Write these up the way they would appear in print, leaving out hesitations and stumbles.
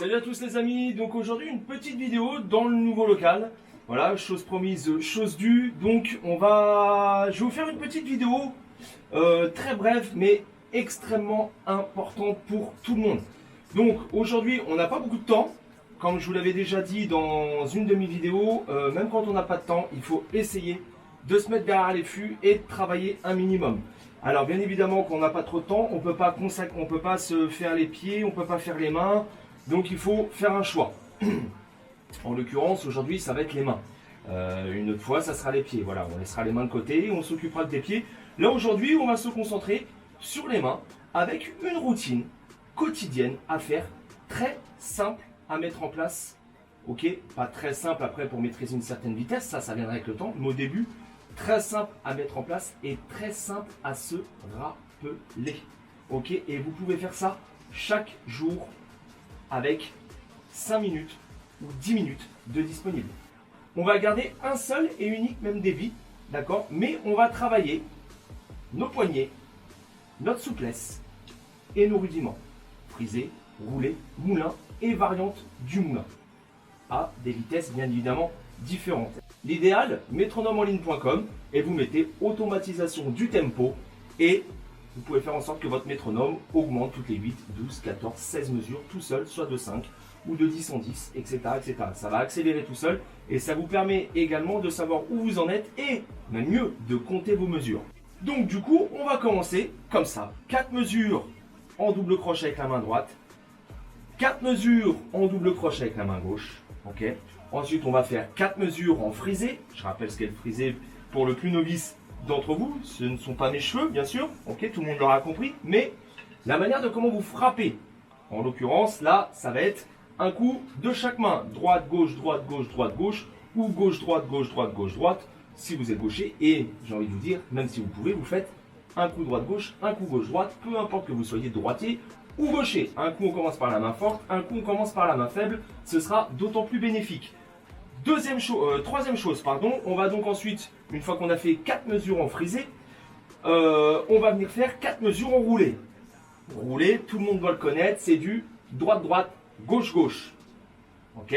Salut à tous les amis, donc aujourd'hui une petite vidéo dans le nouveau local. Voilà, chose promise, chose due. Donc je vais vous faire une petite vidéo très brève mais extrêmement importante pour tout le monde. Donc aujourd'hui on n'a pas beaucoup de temps. Comme je vous l'avais déjà dit dans une de mes vidéos, même quand on n'a pas de temps, il faut essayer de se mettre derrière les fûts et de travailler un minimum. Alors bien évidemment qu'on n'a pas trop de temps, on peut pas se faire les pieds, on peut pas faire les mains. Donc il faut faire un choix. En l'occurrence, aujourd'hui, ça va être les mains. Une autre fois, ça sera les pieds. Voilà, on laissera les mains de côté et on s'occupera des pieds. Là, aujourd'hui, on va se concentrer sur les mains avec une routine quotidienne à faire, très simple à mettre en place. Ok, pas très simple après pour maîtriser une certaine vitesse, ça viendra avec le temps. Mais au début, très simple à mettre en place et très simple à se rappeler. Ok, et vous pouvez faire ça chaque jour avec 5 minutes ou 10 minutes de disponible. On va garder un seul et unique même débit, d'accord? Mais on va travailler nos poignets, notre souplesse et nos rudiments. Frisé, roulé, moulin et variante du moulin. À des vitesses bien évidemment différentes. L'idéal, métronomesenligne.com et vous mettez automatisation du tempo et vous pouvez faire en sorte que votre métronome augmente toutes les 8, 12, 14, 16 mesures tout seul, soit de 5 ou de 10 en 10, etc., etc. Ça va accélérer tout seul et ça vous permet également de savoir où vous en êtes et, même mieux, de compter vos mesures. Donc du coup, on va commencer comme ça. 4 mesures en double crochet avec la main droite, 4 mesures en double crochet avec la main gauche. Ok. Ensuite, on va faire 4 mesures en frisé. Je rappelle ce qu'est le frisé pour le plus novice d'entre vous, ce ne sont pas mes cheveux, bien sûr, ok, tout le monde l'aura compris, mais la manière de comment vous frappez. En l'occurrence, là, ça va être un coup de chaque main, droite, gauche, droite, gauche, droite, gauche, ou gauche, droite, gauche, droite, gauche, droite, si vous êtes gaucher, et j'ai envie de vous dire, même si vous pouvez, vous faites un coup droite, gauche, un coup gauche, droite, peu importe que vous soyez droitier ou gaucher. Un coup on commence par la main forte, un coup on commence par la main faible, ce sera d'autant plus bénéfique. Troisième chose, on va donc ensuite, une fois qu'on a fait 4 mesures en frisé, on va venir faire 4 mesures en roulé. Roulé, tout le monde doit le connaître, c'est du droite-droite, gauche-gauche. Ok.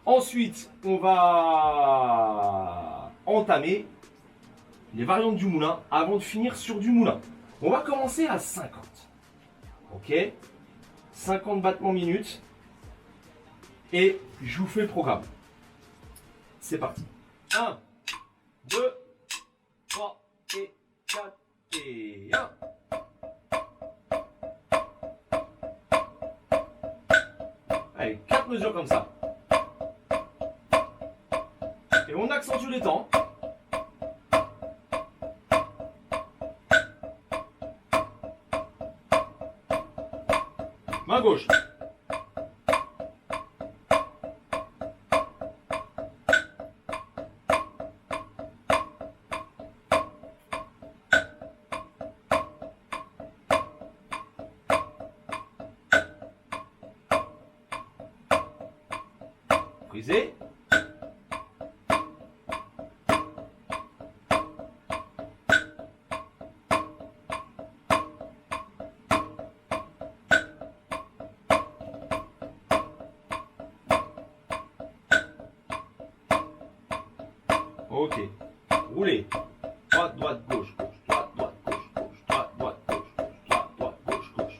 Ensuite, on va entamer les variantes du moulin avant de finir sur du moulin. On va commencer à 50. Ok. 50 battements minutes. Et je vous fais le programme. C'est parti. 1, 2, 3 et 4 et 1. Allez, 4 mesures comme ça. Et on accentue les temps. Main gauche. Frisé. Ok. Roulez. Droite, droite, gauche, gauche. Droite, droite, gauche, gauche. Droite, droite, gauche, gauche. Droite, droite, gauche, gauche.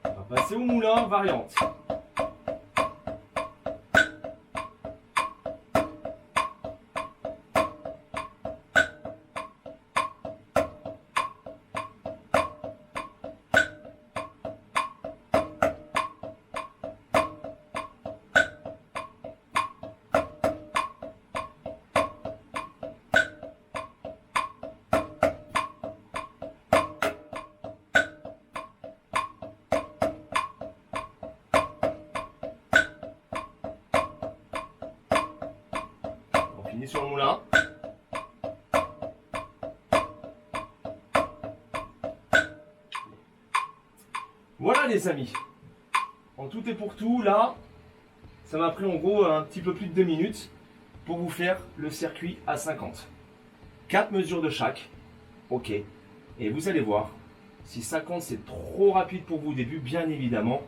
On va passer au moulin, variante. On finit sur le moulin. Voilà les amis. En tout et pour tout, là, ça m'a pris en gros un petit peu plus de 2 minutes pour vous faire le circuit à 50. 4 mesures de chaque. Ok. Et vous allez voir, si 50 c'est trop rapide pour vous au début, bien évidemment,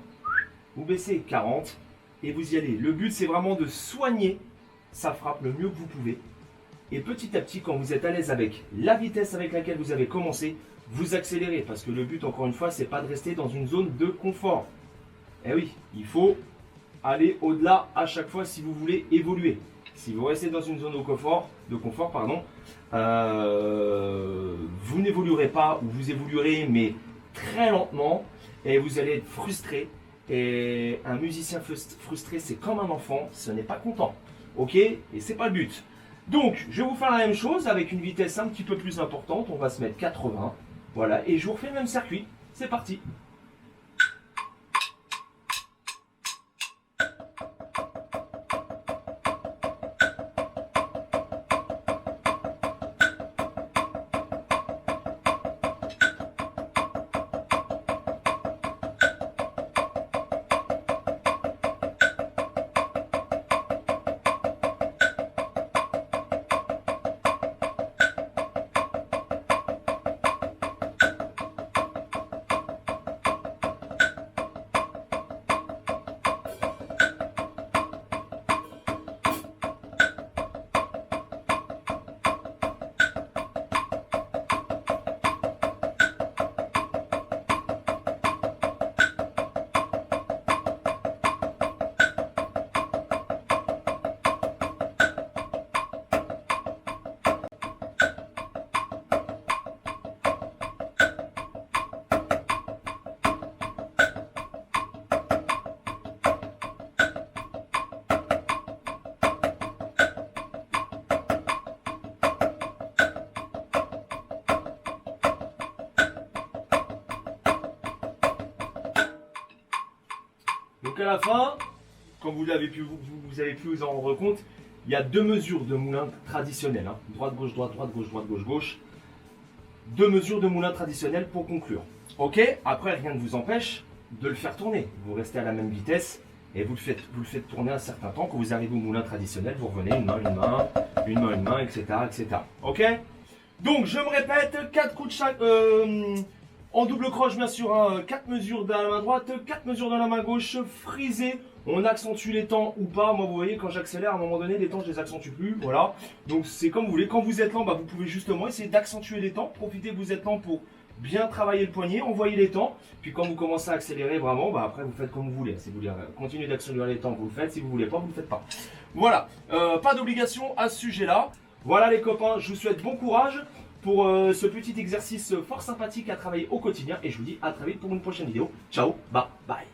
vous baissez 40 et vous y allez. Le but c'est vraiment de soigner sa frappe le mieux que vous pouvez. Et petit à petit, quand vous êtes à l'aise avec la vitesse avec laquelle vous avez commencé, vous accélérez. Parce que le but, encore une fois, c'est pas de rester dans une zone de confort. Eh oui, il faut aller au-delà à chaque fois si vous voulez évoluer. Si vous restez dans une zone de confort, vous n'évoluerez pas ou vous évoluerez mais très lentement et vous allez être frustré. Et un musicien frustré, c'est comme un enfant, ce n'est pas content. Ok? Et c'est pas le but. Donc, je vais vous faire la même chose avec une vitesse un petit peu plus importante. On va se mettre 80. Voilà, et je vous refais le même circuit. C'est parti. Donc à la fin, comme vous avez pu vous en rendre compte, il y a 2 mesures de moulin traditionnel. Hein. Droite, gauche, droite, gauche, gauche, gauche. 2 mesures de moulin traditionnel pour conclure. Ok, après rien ne vous empêche de le faire tourner. Vous restez à la même vitesse et vous le faites tourner un certain temps. Quand vous arrivez au moulin traditionnel, vous revenez une main, etc. etc. Ok. Donc je me répète, 4 coups de chaque... en double croche, bien sûr, hein, 4 mesures dans la main droite, 4 mesures dans la main gauche, frisé. On accentue les temps ou pas. Moi, vous voyez, quand j'accélère, à un moment donné, les temps, je les accentue plus. Voilà. Donc, c'est comme vous voulez. Quand vous êtes lent, bah, vous pouvez justement essayer d'accentuer les temps. Profitez que vous êtes lent pour bien travailler le poignet, envoyer les temps. Puis, quand vous commencez à accélérer vraiment, bah, après, vous faites comme vous voulez. Si vous voulez continuer d'accélérer les temps, vous le faites. Si vous voulez pas, vous ne le faites pas. Voilà. Pas d'obligation à ce sujet-là. Voilà, les copains. Je vous souhaite bon courage pour ce petit exercice fort sympathique à travailler au quotidien. Et je vous dis à très vite pour une prochaine vidéo. Ciao, bye bye.